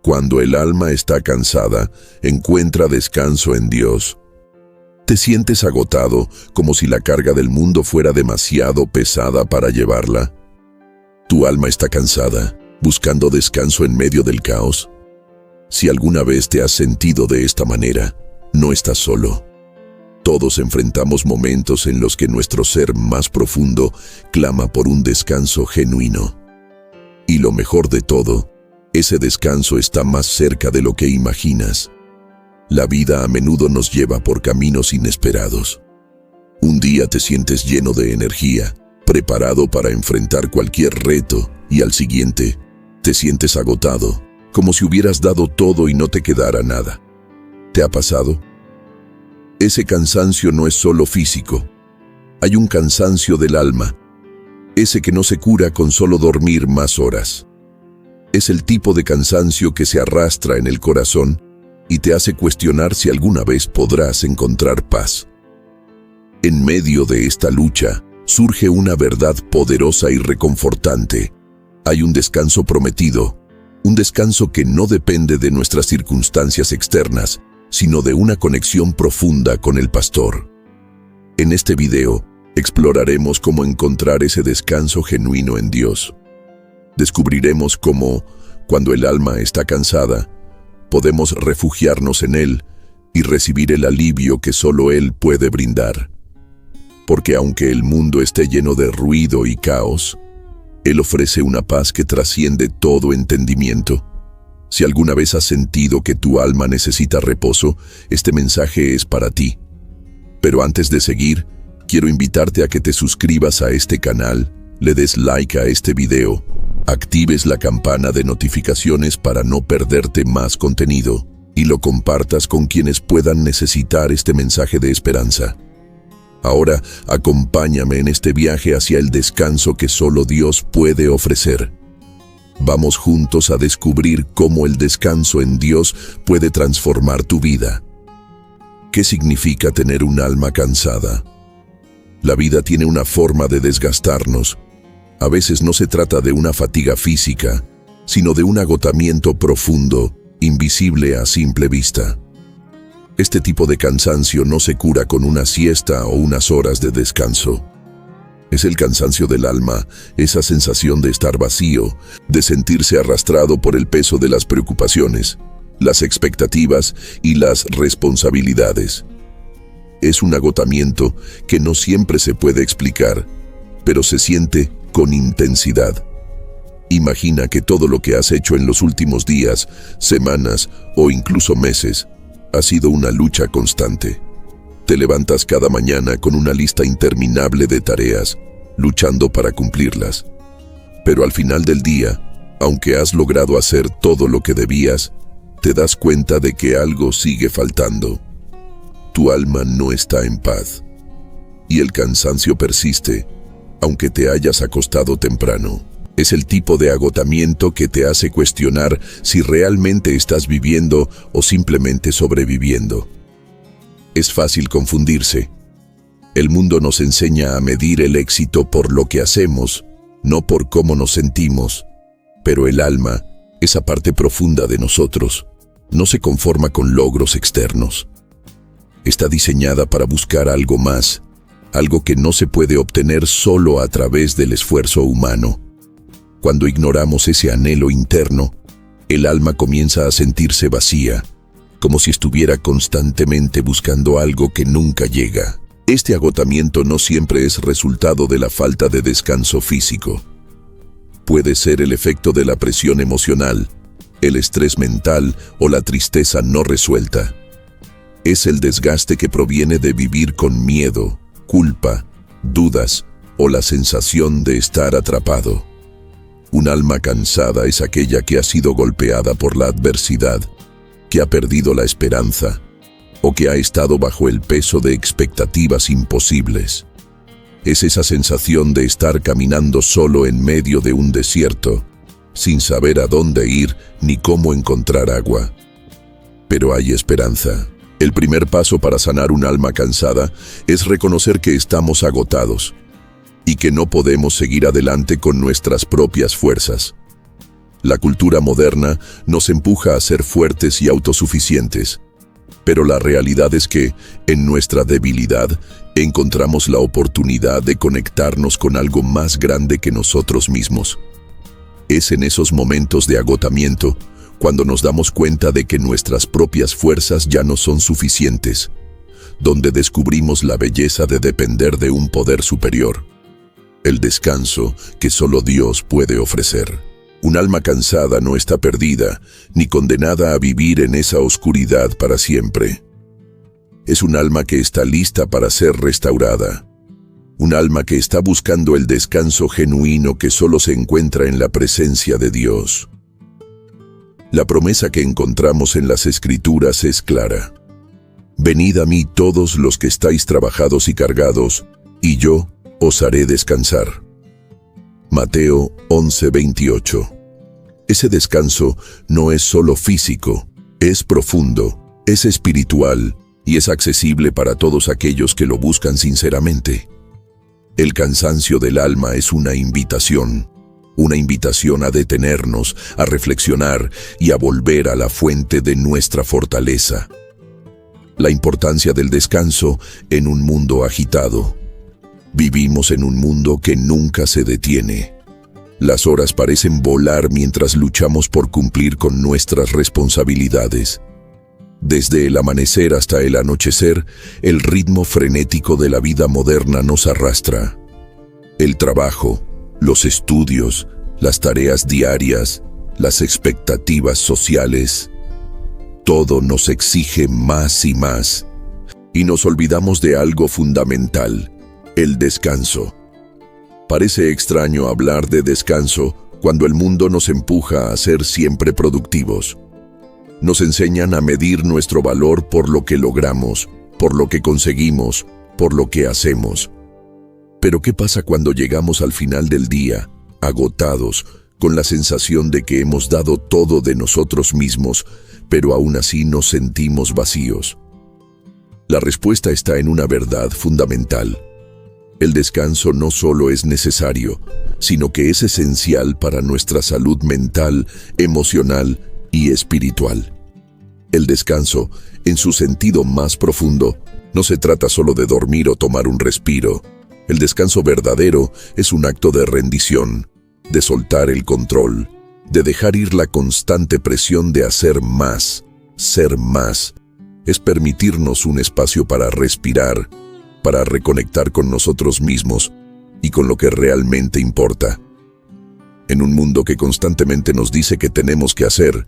Cuando el alma está cansada, encuentra descanso en Dios. Te sientes agotado, como si la carga del mundo fuera demasiado pesada para llevarla. Tu alma está cansada, buscando descanso en medio del caos. Si alguna vez te has sentido de esta manera, no estás solo. Todos enfrentamos momentos en los que nuestro ser más profundo clama por un descanso genuino. Y lo mejor de todo, ese descanso está más cerca de lo que imaginas. La vida a menudo nos lleva por caminos inesperados. Un día te sientes lleno de energía, preparado para enfrentar cualquier reto, y al siguiente, te sientes agotado, como si hubieras dado todo y no te quedara nada. ¿Te ha pasado? Ese cansancio no es solo físico. Hay un cansancio del alma, ese que no se cura con solo dormir más horas. Es el tipo de cansancio que se arrastra en el corazón y te hace cuestionar si alguna vez podrás encontrar paz. En medio de esta lucha, surge una verdad poderosa y reconfortante. Hay un descanso prometido, un descanso que no depende de nuestras circunstancias externas, sino de una conexión profunda con el Pastor. En este video, exploraremos cómo encontrar ese descanso genuino en Dios. Descubriremos cómo, cuando el alma está cansada, podemos refugiarnos en Él y recibir el alivio que solo Él puede brindar. Porque aunque el mundo esté lleno de ruido y caos, Él ofrece una paz que trasciende todo entendimiento. Si alguna vez has sentido que tu alma necesita reposo, este mensaje es para ti. Pero antes de seguir, quiero invitarte a que te suscribas a este canal, le des like a este video, actives la campana de notificaciones para no perderte más contenido y lo compartas con quienes puedan necesitar este mensaje de esperanza. Ahora, acompáñame en este viaje hacia el descanso que solo Dios puede ofrecer. Vamos juntos a descubrir cómo el descanso en Dios puede transformar tu vida. ¿Qué significa tener un alma cansada? La vida tiene una forma de desgastarnos. A veces no se trata de una fatiga física, sino de un agotamiento profundo, invisible a simple vista. Este tipo de cansancio no se cura con una siesta o unas horas de descanso. Es el cansancio del alma, esa sensación de estar vacío, de sentirse arrastrado por el peso de las preocupaciones, las expectativas y las responsabilidades. Es un agotamiento que no siempre se puede explicar, pero se siente con intensidad. Imagina que todo lo que has hecho en los últimos días, semanas o incluso meses ha sido una lucha constante. Te levantas cada mañana con una lista interminable de tareas, luchando para cumplirlas. Pero al final del día, aunque has logrado hacer todo lo que debías, te das cuenta de que algo sigue faltando. Tu alma no está en paz. Y el cansancio persiste, aunque te hayas acostado temprano. Es el tipo de agotamiento que te hace cuestionar si realmente estás viviendo o simplemente sobreviviendo. Es fácil confundirse. El mundo nos enseña a medir el éxito por lo que hacemos, no por cómo nos sentimos. Pero el alma, esa parte profunda de nosotros, no se conforma con logros externos. Está diseñada para buscar algo más, algo que no se puede obtener solo a través del esfuerzo humano. Cuando ignoramos ese anhelo interno, el alma comienza a sentirse vacía, como si estuviera constantemente buscando algo que nunca llega. Este agotamiento no siempre es resultado de la falta de descanso físico. Puede ser el efecto de la presión emocional, el estrés mental o la tristeza no resuelta. Es el desgaste que proviene de vivir con miedo, culpa, dudas o la sensación de estar atrapado. Un alma cansada es aquella que ha sido golpeada por la adversidad, que ha perdido la esperanza o que ha estado bajo el peso de expectativas imposibles. Es esa sensación de estar caminando solo en medio de un desierto, sin saber a dónde ir ni cómo encontrar agua. Pero hay esperanza. El primer paso para sanar un alma cansada es reconocer que estamos agotados y que no podemos seguir adelante con nuestras propias fuerzas. La cultura moderna nos empuja a ser fuertes y autosuficientes, pero la realidad es que, en nuestra debilidad, encontramos la oportunidad de conectarnos con algo más grande que nosotros mismos. Es en esos momentos de agotamiento cuando nos damos cuenta de que nuestras propias fuerzas ya no son suficientes, donde descubrimos la belleza de depender de un poder superior, el descanso que solo Dios puede ofrecer. Un alma cansada no está perdida, ni condenada a vivir en esa oscuridad para siempre. Es un alma que está lista para ser restaurada. Un alma que está buscando el descanso genuino que solo se encuentra en la presencia de Dios. La promesa que encontramos en las Escrituras es clara. Venid a mí todos los que estáis trabajados y cargados, y yo os haré descansar. Mateo 11:28. Ese descanso no es solo físico, es profundo, es espiritual y es accesible para todos aquellos que lo buscan sinceramente. El cansancio del alma es una invitación a detenernos, a reflexionar y a volver a la fuente de nuestra fortaleza. La importancia del descanso en un mundo agitado. Vivimos en un mundo que nunca se detiene. Las horas parecen volar mientras luchamos por cumplir con nuestras responsabilidades. Desde el amanecer hasta el anochecer, el ritmo frenético de la vida moderna nos arrastra. El trabajo, los estudios, las tareas diarias, las expectativas sociales, todo nos exige más y más, y nos olvidamos de algo fundamental: el descanso. Parece extraño hablar de descanso cuando el mundo nos empuja a ser siempre productivos. Nos enseñan a medir nuestro valor por lo que logramos, por lo que conseguimos, por lo que hacemos. Pero ¿qué pasa cuando llegamos al final del día, agotados, con la sensación de que hemos dado todo de nosotros mismos, pero aún así nos sentimos vacíos? La respuesta está en una verdad fundamental. El descanso no solo es necesario, sino que es esencial para nuestra salud mental, emocional y espiritual. El descanso, en su sentido más profundo, no se trata solo de dormir o tomar un respiro. El descanso verdadero es un acto de rendición, de soltar el control, de dejar ir la constante presión de hacer más, ser más. Es permitirnos un espacio para respirar, para reconectar con nosotros mismos y con lo que realmente importa. En un mundo que constantemente nos dice que tenemos que hacer,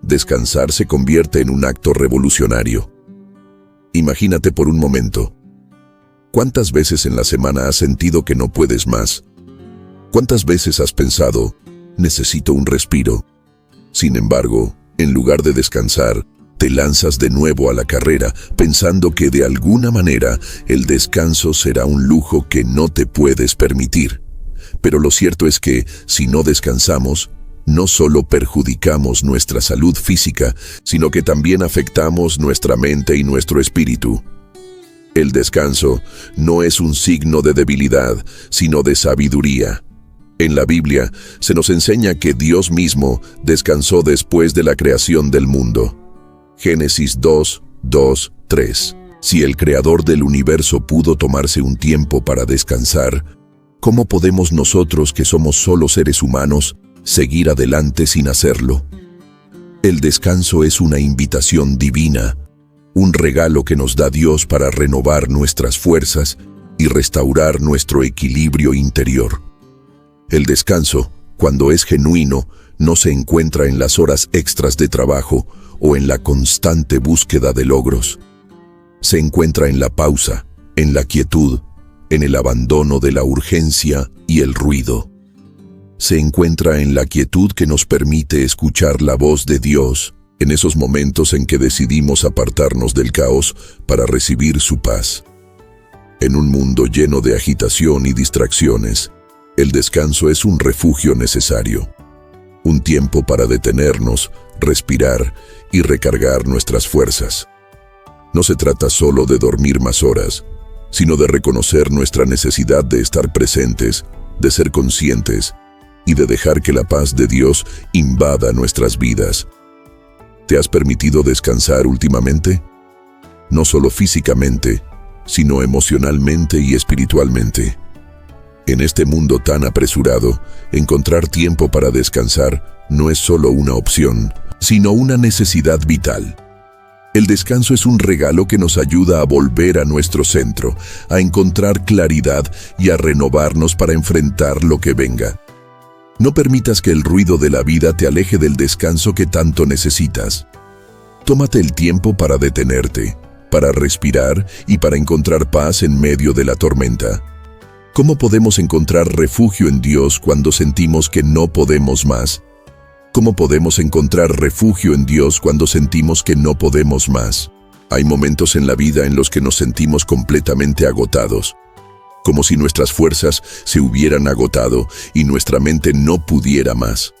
descansar se convierte en un acto revolucionario. Imagínate por un momento. ¿Cuántas veces en la semana has sentido que no puedes más? ¿Cuántas veces has pensado, necesito un respiro? Sin embargo, en lugar de descansar, te lanzas de nuevo a la carrera, pensando que de alguna manera el descanso será un lujo que no te puedes permitir. Pero lo cierto es que, si no descansamos, no solo perjudicamos nuestra salud física, sino que también afectamos nuestra mente y nuestro espíritu. El descanso no es un signo de debilidad, sino de sabiduría. En la Biblia se nos enseña que Dios mismo descansó después de la creación del mundo. Génesis 2:3. Si el Creador del universo pudo tomarse un tiempo para descansar, ¿cómo podemos nosotros, que somos solo seres humanos, seguir adelante sin hacerlo? El descanso es una invitación divina, un regalo que nos da Dios para renovar nuestras fuerzas y restaurar nuestro equilibrio interior. El descanso, cuando es genuino, no se encuentra en las horas extras de trabajo o en la constante búsqueda de logros. Se encuentra en la pausa, en la quietud, en el abandono de la urgencia y el ruido. Se encuentra en la quietud que nos permite escuchar la voz de Dios, en esos momentos en que decidimos apartarnos del caos para recibir su paz. En un mundo lleno de agitación y distracciones, el descanso es un refugio necesario. Un tiempo para detenernos, respirar y recargar nuestras fuerzas. No se trata solo de dormir más horas, sino de reconocer nuestra necesidad de estar presentes, de ser conscientes y de dejar que la paz de Dios invada nuestras vidas. ¿Te has permitido descansar últimamente? No solo físicamente, sino emocionalmente y espiritualmente. En este mundo tan apresurado, encontrar tiempo para descansar no es solo una opción, sino una necesidad vital. El descanso es un regalo que nos ayuda a volver a nuestro centro, a encontrar claridad y a renovarnos para enfrentar lo que venga. No permitas que el ruido de la vida te aleje del descanso que tanto necesitas. Tómate el tiempo para detenerte, para respirar y para encontrar paz en medio de la tormenta. ¿Cómo podemos encontrar refugio en Dios cuando sentimos que no podemos más? ¿Cómo podemos encontrar refugio en Dios cuando sentimos que no podemos más? Hay momentos en la vida en los que nos sentimos completamente agotados, como si nuestras fuerzas se hubieran agotado y nuestra mente no pudiera más.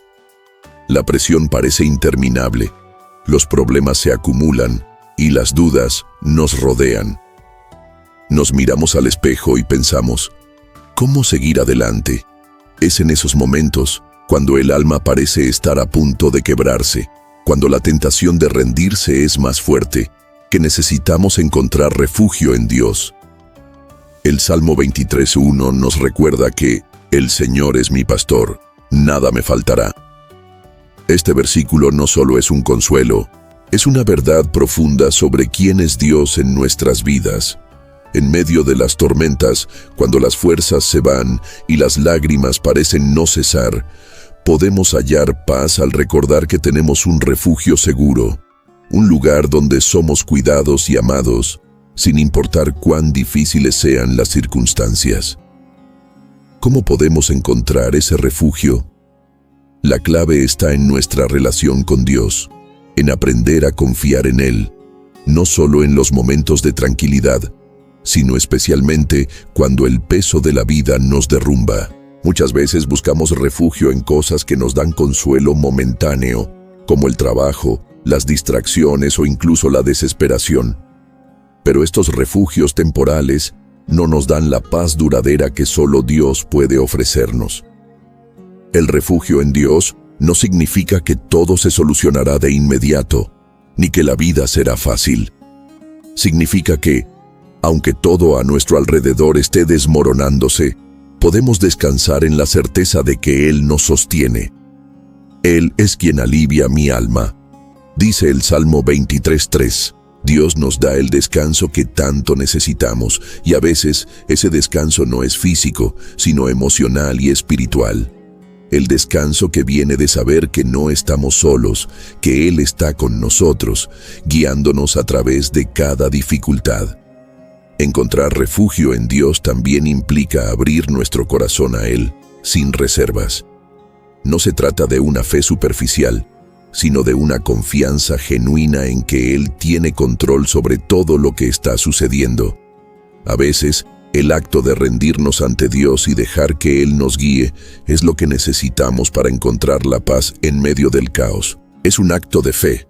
La presión parece interminable, los problemas se acumulan y las dudas nos rodean. Nos miramos al espejo y pensamos, ¿cómo seguir adelante? Es en esos momentos cuando el alma parece estar a punto de quebrarse, cuando la tentación de rendirse es más fuerte, que necesitamos encontrar refugio en Dios. El Salmo 23:1 nos recuerda que «El Señor es mi pastor, nada me faltará». Este versículo no solo es un consuelo, es una verdad profunda sobre quién es Dios en nuestras vidas. En medio de las tormentas, cuando las fuerzas se van y las lágrimas parecen no cesar, podemos hallar paz al recordar que tenemos un refugio seguro, un lugar donde somos cuidados y amados, sin importar cuán difíciles sean las circunstancias. ¿Cómo podemos encontrar ese refugio? La clave está en nuestra relación con Dios, en aprender a confiar en Él, no solo en los momentos de tranquilidad, sino especialmente cuando el peso de la vida nos derrumba. Muchas veces buscamos refugio en cosas que nos dan consuelo momentáneo, como el trabajo, las distracciones o incluso la desesperación. Pero estos refugios temporales no nos dan la paz duradera que solo Dios puede ofrecernos. El refugio en Dios no significa que todo se solucionará de inmediato, ni que la vida será fácil. Significa que, aunque todo a nuestro alrededor esté desmoronándose, podemos descansar en la certeza de que Él nos sostiene. Él es quien alivia mi alma. Dice el Salmo 23:3, Dios nos da el descanso que tanto necesitamos, y a veces ese descanso no es físico, sino emocional y espiritual. El descanso que viene de saber que no estamos solos, que Él está con nosotros, guiándonos a través de cada dificultad. Encontrar refugio en Dios también implica abrir nuestro corazón a Él, sin reservas. No se trata de una fe superficial, sino de una confianza genuina en que Él tiene control sobre todo lo que está sucediendo. A veces, el acto de rendirnos ante Dios y dejar que Él nos guíe es lo que necesitamos para encontrar la paz en medio del caos. Es un acto de fe,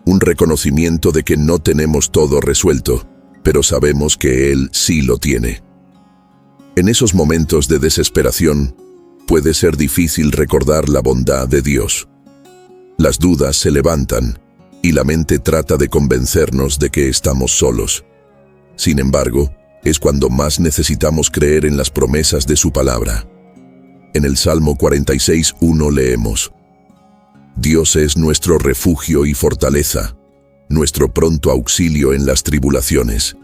un reconocimiento de que no tenemos todo resuelto, pero sabemos que Él sí lo tiene. En esos momentos de desesperación, puede ser difícil recordar la bondad de Dios. Las dudas se levantan y la mente trata de convencernos de que estamos solos. Sin embargo, es cuando más necesitamos creer en las promesas de su palabra. En el Salmo 46:1 leemos: Dios es nuestro refugio y fortaleza, nuestro pronto auxilio en las tribulaciones.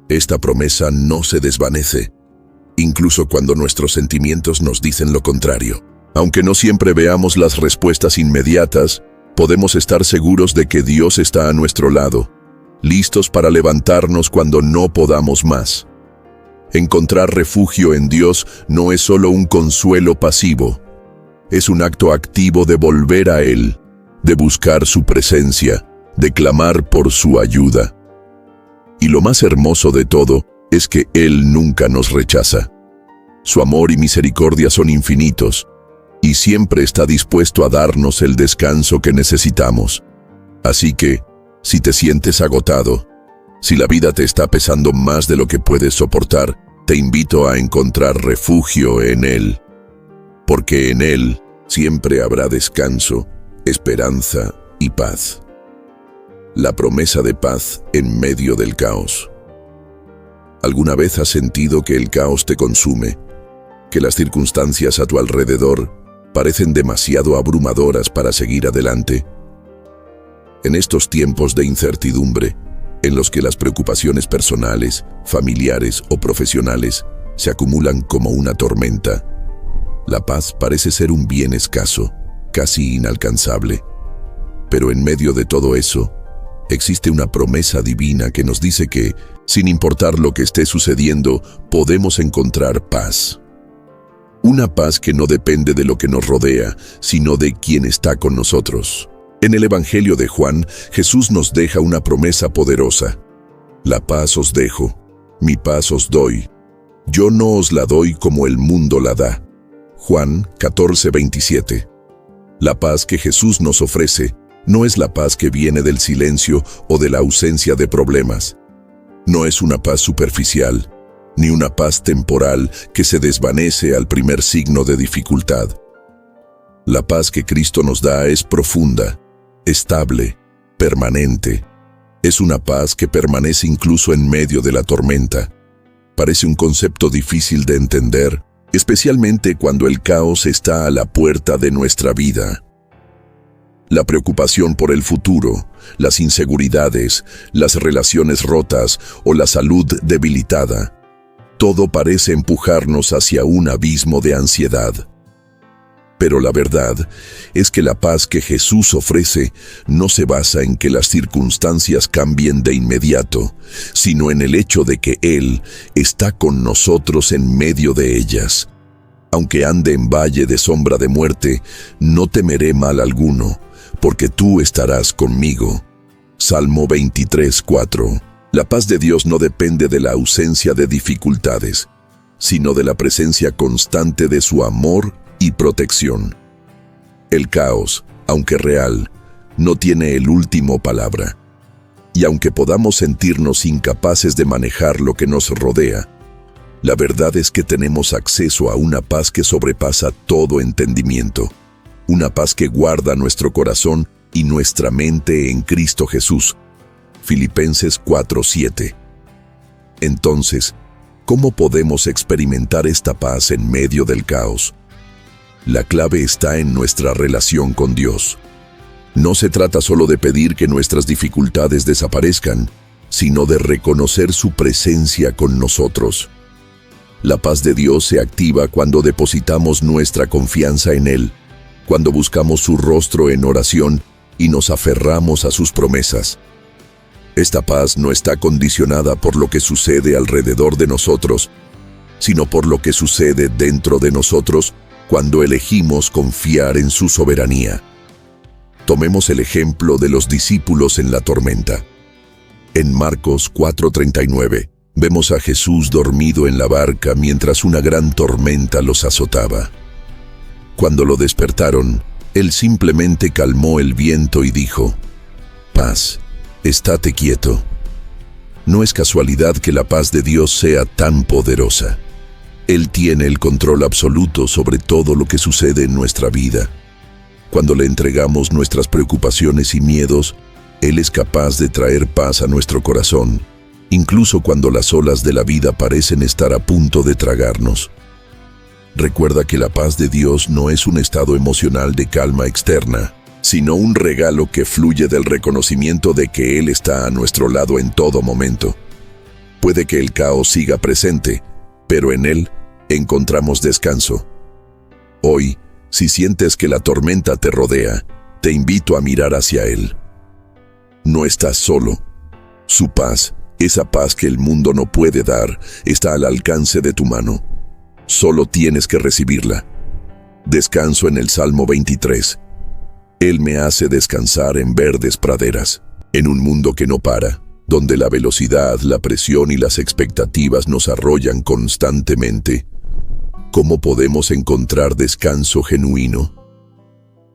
Esta promesa no se desvanece, incluso cuando nuestros sentimientos nos dicen lo contrario. Aunque no siempre veamos las respuestas inmediatas, podemos estar seguros de que Dios está a nuestro lado, listos para levantarnos cuando no podamos más. Encontrar refugio en Dios no es solo un consuelo pasivo, es un acto activo de volver a Él, de buscar su presencia, de clamar por su ayuda. Y lo más hermoso de todo es que Él nunca nos rechaza. Su amor y misericordia son infinitos, y siempre está dispuesto a darnos el descanso que necesitamos. Así que, si te sientes agotado, si la vida te está pesando más de lo que puedes soportar, te invito a encontrar refugio en Él. Porque en Él Siempre habrá descanso, esperanza y paz. La promesa de paz en medio del caos. ¿Alguna vez has sentido que el caos te consume? Que las circunstancias a tu alrededor parecen demasiado abrumadoras para seguir adelante. En estos tiempos de incertidumbre, en los que las preocupaciones personales, familiares o profesionales se acumulan como una tormenta, la paz parece ser un bien escaso, casi inalcanzable. Pero en medio de todo eso, existe una promesa divina que nos dice que, sin importar lo que esté sucediendo, podemos encontrar paz. Una paz que no depende de lo que nos rodea, sino de quien está con nosotros. En el Evangelio de Juan, Jesús nos deja una promesa poderosa. La paz os dejo, mi paz os doy. Yo no os la doy como el mundo la da. Juan 14:27. La paz que Jesús nos ofrece no es la paz que viene del silencio o de la ausencia de problemas. No es una paz superficial, ni una paz temporal que se desvanece al primer signo de dificultad. La paz que Cristo nos da es profunda, estable, permanente. Es una paz que permanece incluso en medio de la tormenta. Parece un concepto difícil de entender, especialmente cuando el caos está a la puerta de nuestra vida. La preocupación por el futuro, las inseguridades, las relaciones rotas o la salud debilitada, todo parece empujarnos hacia un abismo de ansiedad. Pero la verdad es que la paz que Jesús ofrece no se basa en que las circunstancias cambien de inmediato, sino en el hecho de que Él está con nosotros en medio de ellas. Aunque ande en valle de sombra de muerte, no temeré mal alguno, porque tú estarás conmigo. Salmo 23:4. La paz de Dios no depende de la ausencia de dificultades, sino de la presencia constante de su amor y protección. El caos, aunque real, no tiene el último palabra. Y aunque podamos sentirnos incapaces de manejar lo que nos rodea, la verdad es que tenemos acceso a una paz que sobrepasa todo entendimiento. Una paz que guarda nuestro corazón y nuestra mente en Cristo Jesús. Filipenses 4:7. Entonces, ¿cómo podemos experimentar esta paz en medio del caos? La clave está en nuestra relación con Dios. No se trata solo de pedir que nuestras dificultades desaparezcan, sino de reconocer su presencia con nosotros. La paz de Dios se activa cuando depositamos nuestra confianza en Él, cuando buscamos su rostro en oración y nos aferramos a sus promesas. Esta paz no está condicionada por lo que sucede alrededor de nosotros, sino por lo que sucede dentro de nosotros cuando elegimos confiar en su soberanía. Tomemos el ejemplo de los discípulos en la tormenta. En Marcos 4:39, vemos a Jesús dormido en la barca mientras una gran tormenta los azotaba. Cuando lo despertaron, Él simplemente calmó el viento y dijo: «Paz, estate quieto». No es casualidad que la paz de Dios sea tan poderosa. Él tiene el control absoluto sobre todo lo que sucede en nuestra vida. Cuando le entregamos nuestras preocupaciones y miedos, Él es capaz de traer paz a nuestro corazón, incluso cuando las olas de la vida parecen estar a punto de tragarnos. Recuerda que la paz de Dios no es un estado emocional de calma externa, sino un regalo que fluye del reconocimiento de que Él está a nuestro lado en todo momento. Puede que el caos siga presente, pero en Él encontramos descanso. Hoy, si sientes que la tormenta te rodea, te invito a mirar hacia Él. No estás solo. Su paz, esa paz que el mundo no puede dar, está al alcance de tu mano. Solo tienes que recibirla. Descanso en el Salmo 23. Él me hace descansar en verdes praderas, en un mundo que no para, donde la velocidad, la presión y las expectativas nos arrollan constantemente. ¿Cómo podemos encontrar descanso genuino?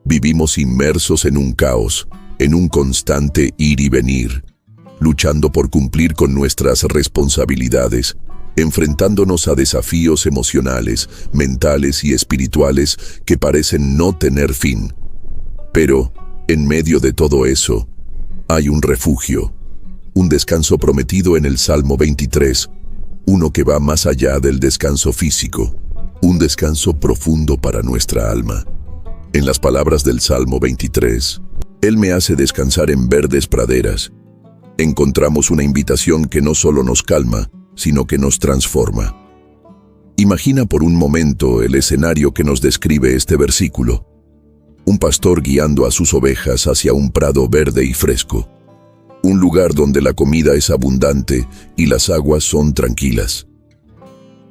Vivimos inmersos en un caos, en un constante ir y venir, luchando por cumplir con nuestras responsabilidades, enfrentándonos a desafíos emocionales, mentales y espirituales que parecen no tener fin. Pero, en medio de todo eso, hay un refugio, un descanso prometido en el Salmo 23, uno que va más allá del descanso físico, un descanso profundo para nuestra alma. En las palabras del Salmo 23, Él me hace descansar en verdes praderas. Encontramos una invitación que no solo nos calma, sino que nos transforma. Imagina por un momento el escenario que nos describe este versículo. Un pastor guiando a sus ovejas hacia un prado verde y fresco. Un lugar donde la comida es abundante y las aguas son tranquilas.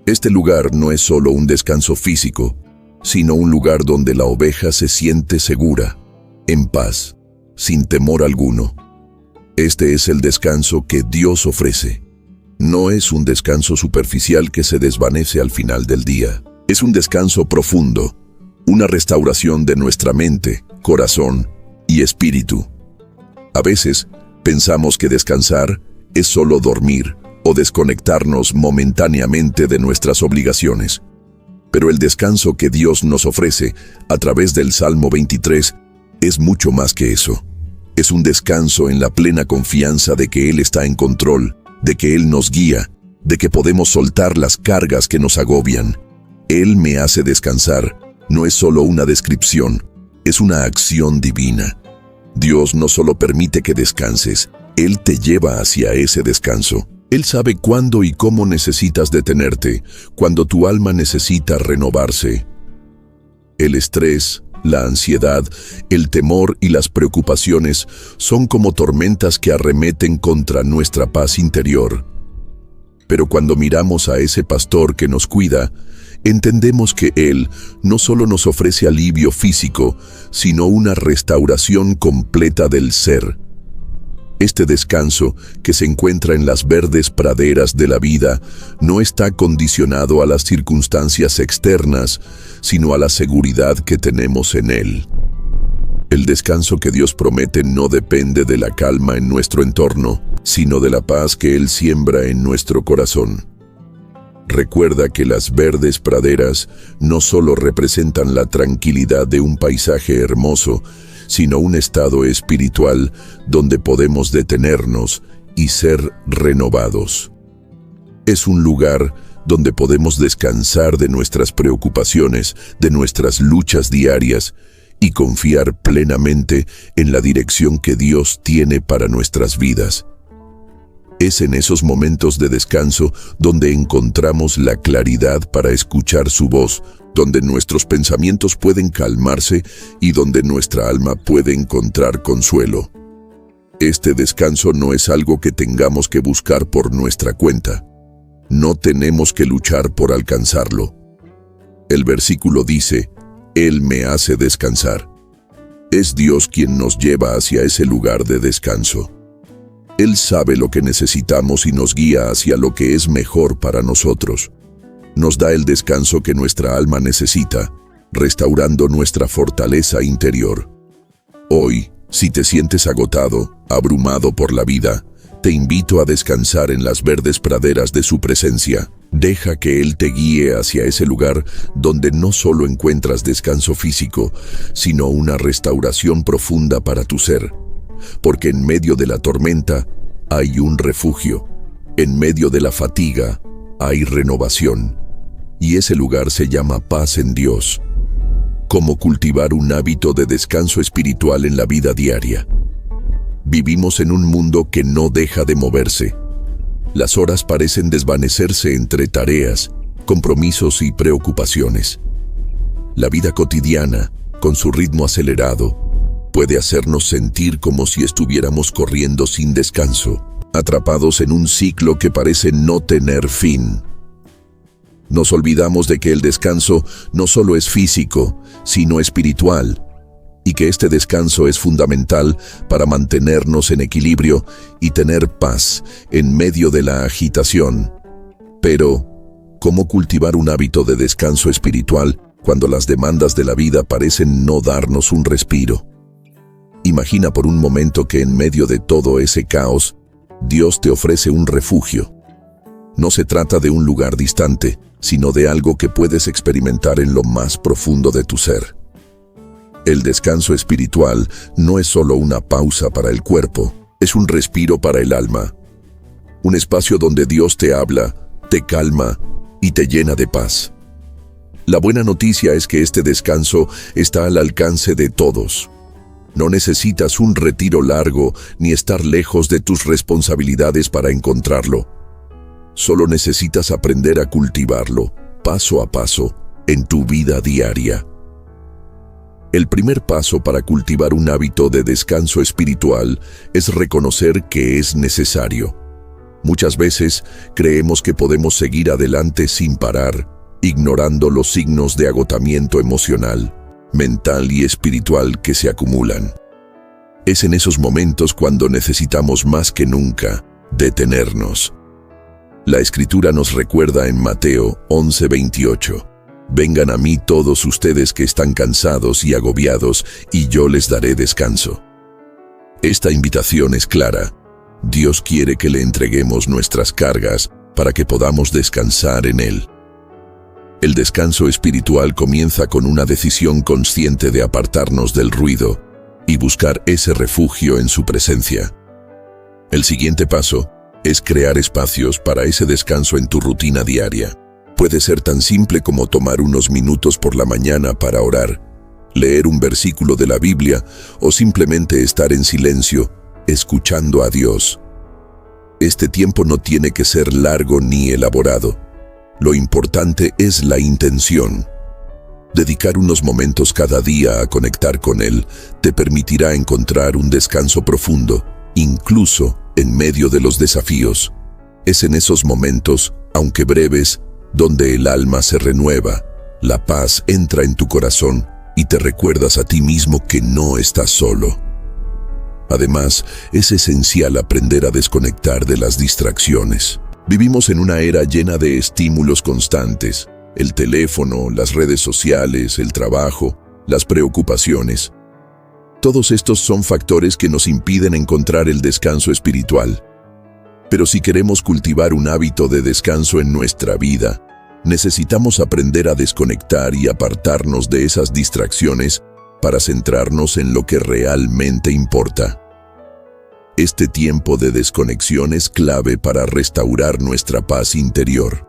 Este lugar no es solo un descanso físico, sino un lugar donde la oveja se siente segura, en paz, sin temor alguno. Este es el descanso que Dios ofrece. No es un descanso superficial que se desvanece al final del día. Es un descanso profundo, una restauración de nuestra mente, corazón y espíritu. A veces, pensamos que descansar es solo dormir o desconectarnos momentáneamente de nuestras obligaciones. Pero el descanso que Dios nos ofrece a través del Salmo 23 es mucho más que eso. Es un descanso en la plena confianza de que Él está en control, de que Él nos guía, de que podemos soltar las cargas que nos agobian. Él me hace descansar no es solo una descripción, es una acción divina. Dios no solo permite que descanses, Él te lleva hacia ese descanso. Él sabe cuándo y cómo necesitas detenerte, cuando tu alma necesita renovarse. El estrés, la ansiedad, el temor y las preocupaciones son como tormentas que arremeten contra nuestra paz interior. Pero cuando miramos a ese pastor que nos cuida, entendemos que Él no solo nos ofrece alivio físico, sino una restauración completa del ser. Este descanso, que se encuentra en las verdes praderas de la vida, no está condicionado a las circunstancias externas, sino a la seguridad que tenemos en Él. El descanso que Dios promete no depende de la calma en nuestro entorno, sino de la paz que Él siembra en nuestro corazón. Recuerda que las verdes praderas no solo representan la tranquilidad de un paisaje hermoso, sino un estado espiritual donde podemos detenernos y ser renovados. Es un lugar donde podemos descansar de nuestras preocupaciones, de nuestras luchas diarias y confiar plenamente en la dirección que Dios tiene para nuestras vidas. Es en esos momentos de descanso donde encontramos la claridad para escuchar su voz, donde nuestros pensamientos pueden calmarse y donde nuestra alma puede encontrar consuelo. Este descanso no es algo que tengamos que buscar por nuestra cuenta. No tenemos que luchar por alcanzarlo. El versículo dice, Él me hace descansar. Es Dios quien nos lleva hacia ese lugar de descanso. Él sabe lo que necesitamos y nos guía hacia lo que es mejor para nosotros. Nos da el descanso que nuestra alma necesita, restaurando nuestra fortaleza interior. Hoy, si te sientes agotado, abrumado por la vida, te invito a descansar en las verdes praderas de su presencia. Deja que Él te guíe hacia ese lugar donde no solo encuentras descanso físico, sino una restauración profunda para tu ser. Porque en medio de la tormenta hay un refugio, en medio de la fatiga hay renovación, y ese lugar se llama paz en Dios. Cómo cultivar un hábito de descanso espiritual en la vida diaria. Vivimos en un mundo que no deja de moverse. Las horas parecen desvanecerse entre tareas, compromisos y preocupaciones. La vida cotidiana, con su ritmo acelerado, puede hacernos sentir como si estuviéramos corriendo sin descanso, atrapados en un ciclo que parece no tener fin. Nos olvidamos de que el descanso no solo es físico, sino espiritual, y que este descanso es fundamental para mantenernos en equilibrio y tener paz en medio de la agitación. Pero, ¿cómo cultivar un hábito de descanso espiritual cuando las demandas de la vida parecen no darnos un respiro? Imagina por un momento que en medio de todo ese caos, Dios te ofrece un refugio. No se trata de un lugar distante, sino de algo que puedes experimentar en lo más profundo de tu ser. El descanso espiritual no es solo una pausa para el cuerpo, es un respiro para el alma. Un espacio donde Dios te habla, te calma y te llena de paz. La buena noticia es que este descanso está al alcance de todos. No necesitas un retiro largo ni estar lejos de tus responsabilidades para encontrarlo. Solo necesitas aprender a cultivarlo, paso a paso, en tu vida diaria. El primer paso para cultivar un hábito de descanso espiritual es reconocer que es necesario. Muchas veces creemos que podemos seguir adelante sin parar, ignorando los signos de agotamiento emocional, mental y espiritual que se acumulan. Es en esos momentos cuando necesitamos más que nunca detenernos. La Escritura nos recuerda en Mateo 11:28, «Vengan a mí todos ustedes que están cansados y agobiados, y yo les daré descanso». Esta invitación es clara. Dios quiere que le entreguemos nuestras cargas para que podamos descansar en Él. El descanso espiritual comienza con una decisión consciente de apartarnos del ruido y buscar ese refugio en su presencia. El siguiente paso es crear espacios para ese descanso en tu rutina diaria. Puede ser tan simple como tomar unos minutos por la mañana para orar, leer un versículo de la Biblia o simplemente estar en silencio, escuchando a Dios. Este tiempo no tiene que ser largo ni elaborado. Lo importante es la intención. Dedicar unos momentos cada día a conectar con Él te permitirá encontrar un descanso profundo, incluso en medio de los desafíos. Es en esos momentos, aunque breves, donde el alma se renueva, la paz entra en tu corazón y te recuerdas a ti mismo que no estás solo. Además, es esencial aprender a desconectar de las distracciones. Vivimos en una era llena de estímulos constantes: el teléfono, las redes sociales, el trabajo, las preocupaciones. Todos estos son factores que nos impiden encontrar el descanso espiritual. Pero si queremos cultivar un hábito de descanso en nuestra vida, necesitamos aprender a desconectar y apartarnos de esas distracciones para centrarnos en lo que realmente importa. Este tiempo de desconexión es clave para restaurar nuestra paz interior.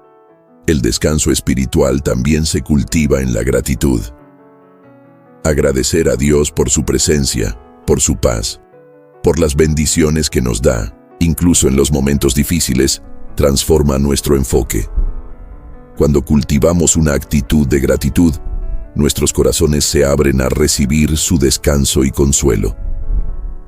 El descanso espiritual también se cultiva en la gratitud. Agradecer a Dios por su presencia, por su paz, por las bendiciones que nos da, incluso en los momentos difíciles, transforma nuestro enfoque. Cuando cultivamos una actitud de gratitud, nuestros corazones se abren a recibir su descanso y consuelo.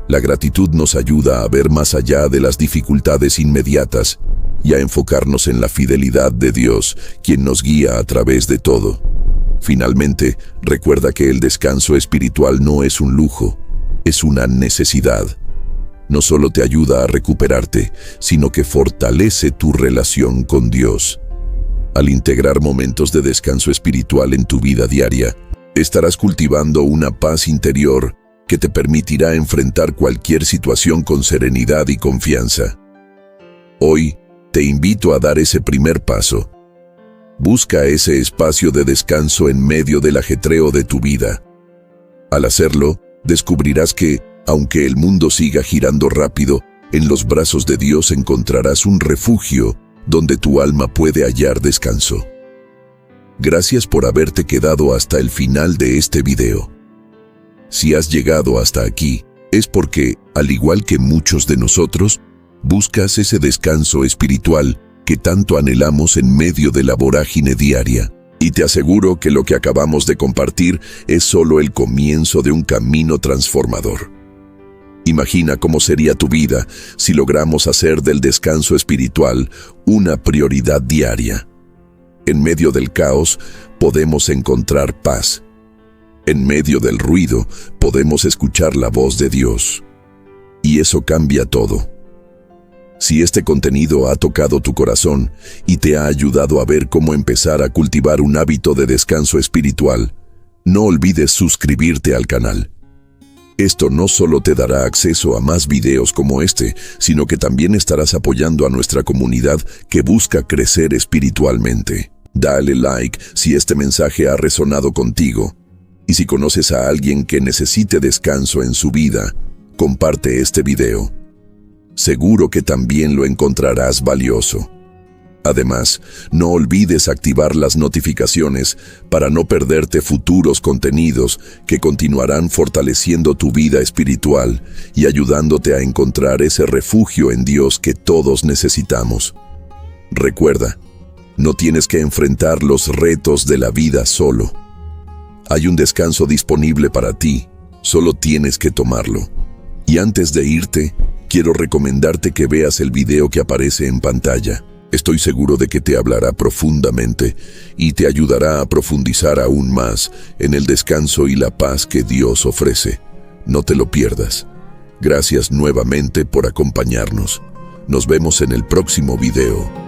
La gratitud nos ayuda a ver más allá de las dificultades inmediatas y a enfocarnos en la fidelidad de Dios, quien nos guía a través de todo. Finalmente, recuerda que el descanso espiritual no es un lujo, es una necesidad. No solo te ayuda a recuperarte, sino que fortalece tu relación con Dios. Al integrar momentos de descanso espiritual en tu vida diaria, estarás cultivando una paz interior que te permitirá enfrentar cualquier situación con serenidad y confianza. Hoy, te invito a dar ese primer paso. Busca ese espacio de descanso en medio del ajetreo de tu vida. Al hacerlo, descubrirás que, aunque el mundo siga girando rápido, en los brazos de Dios encontrarás un refugio donde tu alma puede hallar descanso. Gracias por haberte quedado hasta el final de este video. Si has llegado hasta aquí, es porque, al igual que muchos de nosotros, buscas ese descanso espiritual que tanto anhelamos en medio de la vorágine diaria. Y te aseguro que lo que acabamos de compartir es solo el comienzo de un camino transformador. Imagina cómo sería tu vida si logramos hacer del descanso espiritual una prioridad diaria. En medio del caos, podemos encontrar paz. En medio del ruido, podemos escuchar la voz de Dios. Y eso cambia todo. Si este contenido ha tocado tu corazón y te ha ayudado a ver cómo empezar a cultivar un hábito de descanso espiritual, no olvides suscribirte al canal. Esto no solo te dará acceso a más videos como este, sino que también estarás apoyando a nuestra comunidad que busca crecer espiritualmente. Dale like si este mensaje ha resonado contigo. Y si conoces a alguien que necesite descanso en su vida, comparte este video. Seguro que también lo encontrarás valioso. Además, no olvides activar las notificaciones para no perderte futuros contenidos que continuarán fortaleciendo tu vida espiritual y ayudándote a encontrar ese refugio en Dios que todos necesitamos. Recuerda, no tienes que enfrentar los retos de la vida solo. Hay un descanso disponible para ti, solo tienes que tomarlo. Y antes de irte, quiero recomendarte que veas el video que aparece en pantalla. Estoy seguro de que te hablará profundamente y te ayudará a profundizar aún más en el descanso y la paz que Dios ofrece. No te lo pierdas. Gracias nuevamente por acompañarnos. Nos vemos en el próximo video.